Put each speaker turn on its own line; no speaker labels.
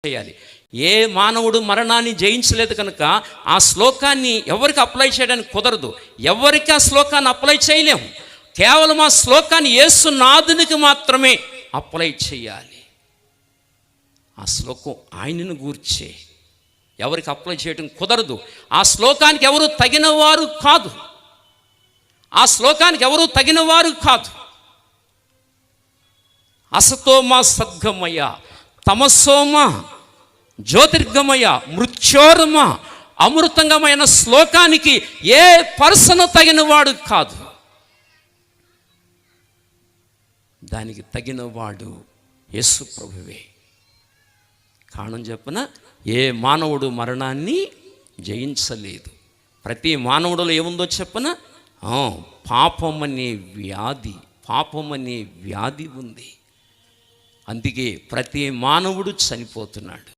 చేయాలి. ఏ మానవుడు మరణాన్ని జయించలేదు కనుక ఆ శ్లోకాన్ని ఎవరికి అప్లై చేయడానికి కుదరదు. ఎవరికి ఆ శ్లోకాన్ని అప్లై చేయలేము. కేవలం ఆ శ్లోకాన్ని యేసునాథునికి మాత్రమే అప్లై చేయాలి. ఆ శ్లోకం ఆయనను గూర్చే, ఎవరికి అప్లై చేయడం కుదరదు. ఆ శ్లోకానికి ఎవరు తగినవారు కాదు. ఆ శ్లోకానికి ఎవరు తగినవారు కాదు. అసతోమా సద్గమయ, తమసోమ జ్యోతిర్గమయ, మృత్యోర్మ అమృతంగమైన శ్లోకానికి ఏ పర్సన్ తగినవాడు కాదు. దానికి తగినవాడు యేసు ప్రభువే. కారణం చెప్పన, ఏ మానవుడు మరణాన్ని జయించలేదు. ప్రతి మానవుడిలో ఏముందో చెప్పన, పాపమనే వ్యాధి ఉంది. అందుకే ప్రతి మానవుడు చనిపోతున్నాడు.